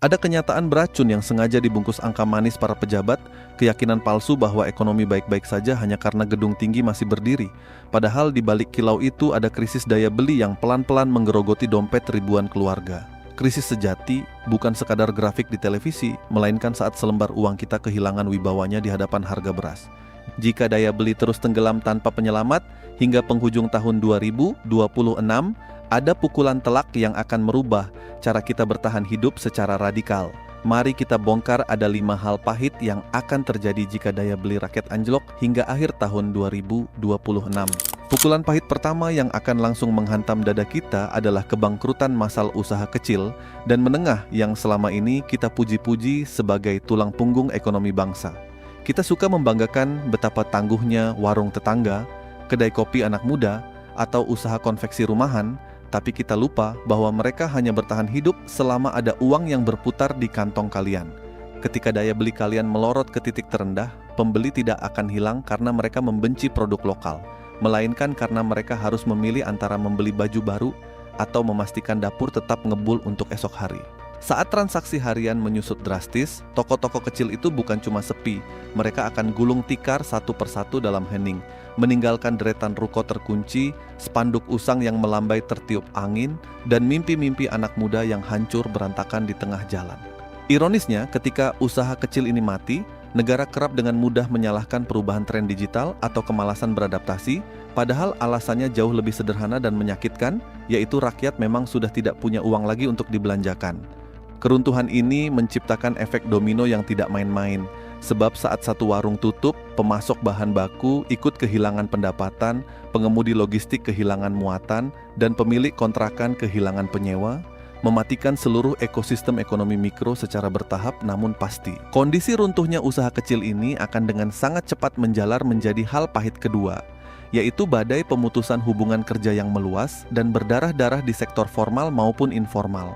Ada kenyataan beracun yang sengaja dibungkus angka manis para pejabat, keyakinan palsu bahwa ekonomi baik-baik saja hanya karena gedung tinggi masih berdiri. Padahal di balik kilau itu ada krisis daya beli yang pelan-pelan menggerogoti dompet ribuan keluarga. Krisis sejati bukan sekadar grafik di televisi, melainkan saat selembar uang kita kehilangan wibawanya di hadapan harga beras. Jika daya beli terus tenggelam tanpa penyelamat, hingga penghujung tahun 2026, ada pukulan telak yang akan merubah cara kita bertahan hidup secara radikal. Mari kita bongkar ada 5 hal pahit yang akan terjadi jika daya beli rakyat anjlok hingga akhir tahun 2026. Pukulan pahit pertama yang akan langsung menghantam dada kita adalah kebangkrutan massal usaha kecil dan menengah yang selama ini kita puji-puji sebagai tulang punggung ekonomi bangsa. Kita suka membanggakan betapa tangguhnya warung tetangga, kedai kopi anak muda, atau usaha konveksi rumahan, tapi kita lupa bahwa mereka hanya bertahan hidup selama ada uang yang berputar di kantong kalian. Ketika daya beli kalian melorot ke titik terendah, pembeli tidak akan hilang karena mereka membenci produk lokal, melainkan karena mereka harus memilih antara membeli baju baru atau memastikan dapur tetap ngebul untuk esok hari. Saat transaksi harian menyusut drastis, toko-toko kecil itu bukan cuma sepi, mereka akan gulung tikar satu persatu dalam hening, meninggalkan deretan ruko terkunci, spanduk usang yang melambai tertiup angin, dan mimpi-mimpi anak muda yang hancur berantakan di tengah jalan. Ironisnya, ketika usaha kecil ini mati, negara kerap dengan mudah menyalahkan perubahan tren digital atau kemalasan beradaptasi, padahal alasannya jauh lebih sederhana dan menyakitkan, yaitu rakyat memang sudah tidak punya uang lagi untuk dibelanjakan. Keruntuhan ini menciptakan efek domino yang tidak main-main, sebab saat satu warung tutup, pemasok bahan baku ikut kehilangan pendapatan, pengemudi logistik kehilangan muatan, dan pemilik kontrakan kehilangan penyewa, mematikan seluruh ekosistem ekonomi mikro secara bertahap namun pasti. Kondisi runtuhnya usaha kecil ini akan dengan sangat cepat menjalar menjadi hal pahit kedua, yaitu badai pemutusan hubungan kerja yang meluas dan berdarah-darah di sektor formal maupun informal.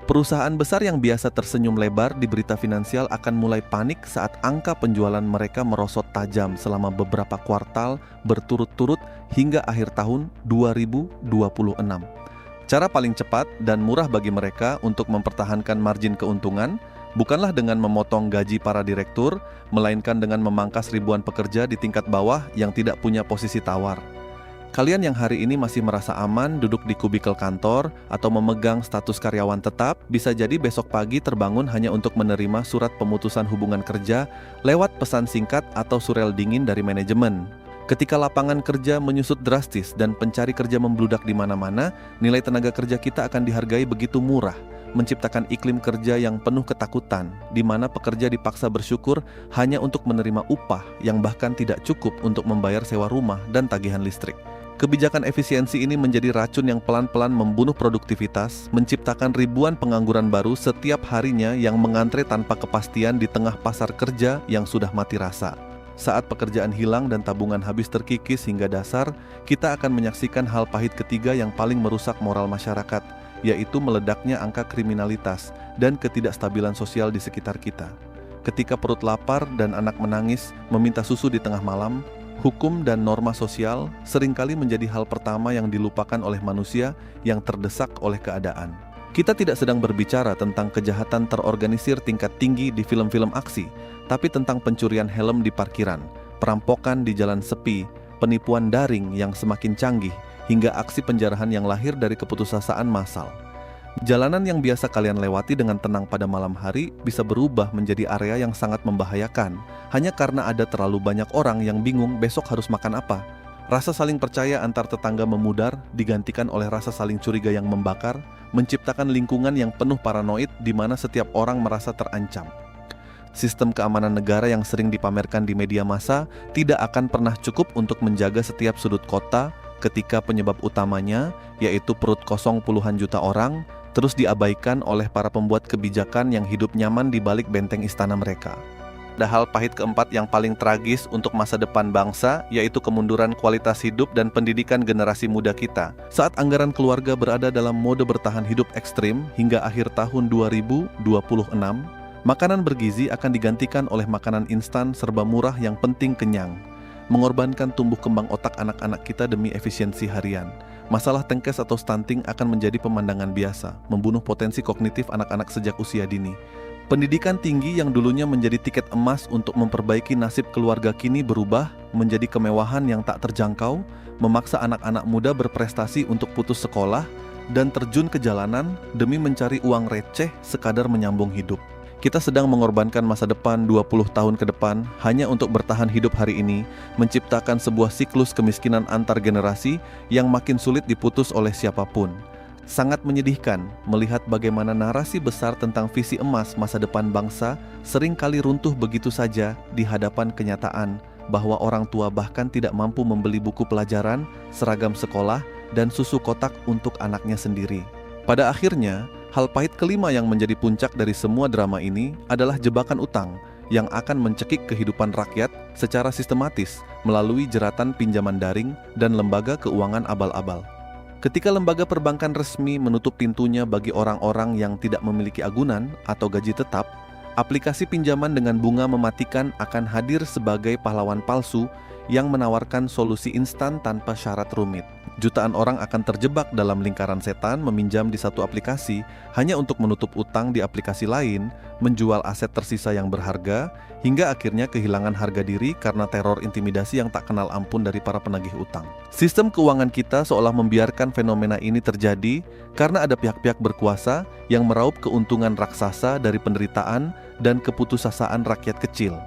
Perusahaan besar yang biasa tersenyum lebar di berita finansial akan mulai panik saat angka penjualan mereka merosot tajam selama beberapa kuartal berturut-turut hingga akhir tahun 2026. Cara paling cepat dan murah bagi mereka untuk mempertahankan margin keuntungan bukanlah dengan memotong gaji para direktur, melainkan dengan memangkas ribuan pekerja di tingkat bawah yang tidak punya posisi tawar. Kalian yang hari ini masih merasa aman duduk di kubikel kantor atau memegang status karyawan tetap, bisa jadi besok pagi terbangun hanya untuk menerima surat pemutusan hubungan kerja lewat pesan singkat atau surel dingin dari manajemen. Ketika lapangan kerja menyusut drastis dan pencari kerja membludak di mana-mana, nilai tenaga kerja kita akan dihargai begitu murah, menciptakan iklim kerja yang penuh ketakutan, di mana pekerja dipaksa bersyukur hanya untuk menerima upah yang bahkan tidak cukup untuk membayar sewa rumah dan tagihan listrik. Kebijakan efisiensi ini menjadi racun yang pelan-pelan membunuh produktivitas, menciptakan ribuan pengangguran baru setiap harinya yang mengantre tanpa kepastian di tengah pasar kerja yang sudah mati rasa. Saat pekerjaan hilang dan tabungan habis terkikis hingga dasar, kita akan menyaksikan hal pahit ketiga yang paling merusak moral masyarakat, yaitu meledaknya angka kriminalitas dan ketidakstabilan sosial di sekitar kita. Ketika perut lapar dan anak menangis meminta susu di tengah malam, hukum dan norma sosial seringkali menjadi hal pertama yang dilupakan oleh manusia yang terdesak oleh keadaan. Kita tidak sedang berbicara tentang kejahatan terorganisir tingkat tinggi di film-film aksi, tapi tentang pencurian helm di parkiran, perampokan di jalan sepi, penipuan daring yang semakin canggih, hingga aksi penjarahan yang lahir dari keputusasaan massal. Jalanan yang biasa kalian lewati dengan tenang pada malam hari bisa berubah menjadi area yang sangat membahayakan, hanya karena ada terlalu banyak orang yang bingung besok harus makan apa. Rasa saling percaya antar tetangga memudar, digantikan oleh rasa saling curiga yang membakar, menciptakan lingkungan yang penuh paranoid di mana setiap orang merasa terancam. Sistem keamanan negara yang sering dipamerkan di media massa tidak akan pernah cukup untuk menjaga setiap sudut kota ketika penyebab utamanya, yaitu perut kosong puluhan juta orang, terus diabaikan oleh para pembuat kebijakan yang hidup nyaman di balik benteng istana mereka. Ada hal pahit keempat yang paling tragis untuk masa depan bangsa, yaitu kemunduran kualitas hidup dan pendidikan generasi muda kita. Saat anggaran keluarga berada dalam mode bertahan hidup ekstrim hingga akhir tahun 2026, makanan bergizi akan digantikan oleh makanan instan serba murah yang penting kenyang, mengorbankan tumbuh kembang otak anak-anak kita demi efisiensi harian. Masalah tengkes atau stunting akan menjadi pemandangan biasa, membunuh potensi kognitif anak-anak sejak usia dini. Pendidikan tinggi yang dulunya menjadi tiket emas untuk memperbaiki nasib keluarga kini berubah menjadi kemewahan yang tak terjangkau, memaksa anak-anak muda berprestasi untuk putus sekolah dan terjun ke jalanan demi mencari uang receh sekadar menyambung hidup. Kita sedang mengorbankan masa depan 20 tahun ke depan hanya untuk bertahan hidup hari ini, menciptakan sebuah siklus kemiskinan antar generasi yang makin sulit diputus oleh siapapun. Sangat menyedihkan melihat bagaimana narasi besar tentang visi emas masa depan bangsa sering kali runtuh begitu saja di hadapan kenyataan bahwa orang tua bahkan tidak mampu membeli buku pelajaran, seragam sekolah, dan susu kotak untuk anaknya sendiri. Pada akhirnya, hal pahit kelima yang menjadi puncak dari semua drama ini adalah jebakan utang yang akan mencekik kehidupan rakyat secara sistematis melalui jeratan pinjaman daring dan lembaga keuangan abal-abal. Ketika lembaga perbankan resmi menutup pintunya bagi orang-orang yang tidak memiliki agunan atau gaji tetap, aplikasi pinjaman dengan bunga mematikan akan hadir sebagai pahlawan palsu yang menawarkan solusi instan tanpa syarat rumit. Jutaan orang akan terjebak dalam lingkaran setan meminjam di satu aplikasi hanya untuk menutup utang di aplikasi lain, menjual aset tersisa yang berharga, hingga akhirnya kehilangan harga diri karena teror intimidasi yang tak kenal ampun dari para penagih utang. Sistem keuangan kita seolah membiarkan fenomena ini terjadi karena ada pihak-pihak berkuasa yang meraup keuntungan raksasa dari penderitaan dan keputusasaan rakyat kecil.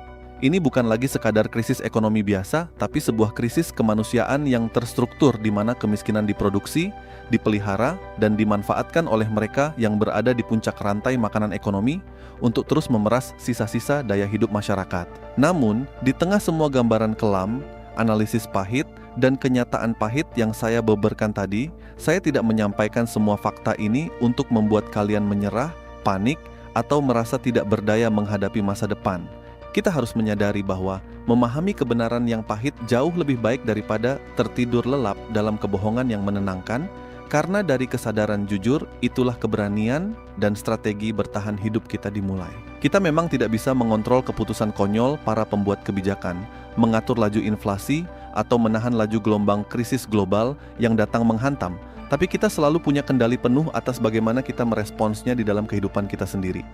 Ini bukan lagi sekadar krisis ekonomi biasa, tapi sebuah krisis kemanusiaan yang terstruktur di mana kemiskinan diproduksi, dipelihara, dan dimanfaatkan oleh mereka yang berada di puncak rantai makanan ekonomi untuk terus memeras sisa-sisa daya hidup masyarakat. Namun, di tengah semua gambaran kelam, analisis pahit, dan kenyataan pahit yang saya beberkan tadi, saya tidak menyampaikan semua fakta ini untuk membuat kalian menyerah, panik, atau merasa tidak berdaya menghadapi masa depan. Kita harus menyadari bahwa memahami kebenaran yang pahit jauh lebih baik daripada tertidur lelap dalam kebohongan yang menenangkan, karena dari kesadaran jujur itulah keberanian dan strategi bertahan hidup kita dimulai. Kita memang tidak bisa mengontrol keputusan konyol para pembuat kebijakan, mengatur laju inflasi, atau menahan laju gelombang krisis global yang datang menghantam, tapi kita selalu punya kendali penuh atas bagaimana kita meresponsnya di dalam kehidupan kita sendiri.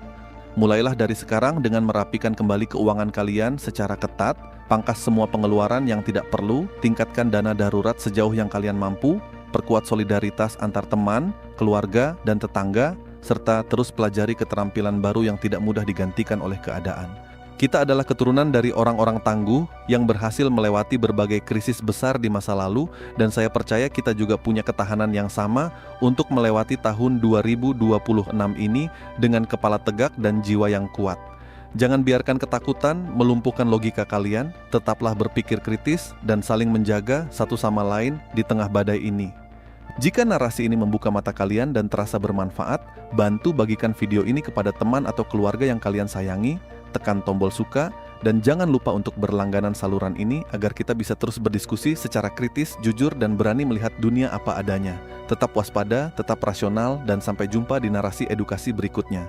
Mulailah dari sekarang dengan merapikan kembali keuangan kalian secara ketat, pangkas semua pengeluaran yang tidak perlu, tingkatkan dana darurat sejauh yang kalian mampu, perkuat solidaritas antar teman, keluarga, dan tetangga, serta terus pelajari keterampilan baru yang tidak mudah digantikan oleh keadaan. Kita adalah keturunan dari orang-orang tangguh yang berhasil melewati berbagai krisis besar di masa lalu, dan saya percaya kita juga punya ketahanan yang sama untuk melewati tahun 2026 ini dengan kepala tegak dan jiwa yang kuat. Jangan biarkan ketakutan melumpuhkan logika kalian, tetaplah berpikir kritis dan saling menjaga satu sama lain di tengah badai ini. Jika narasi ini membuka mata kalian dan terasa bermanfaat, bantu bagikan video ini kepada teman atau keluarga yang kalian sayangi, tekan tombol suka, dan jangan lupa untuk berlangganan saluran ini agar kita bisa terus berdiskusi secara kritis, jujur, dan berani melihat dunia apa adanya. Tetap waspada, tetap rasional, dan sampai jumpa di narasi edukasi berikutnya.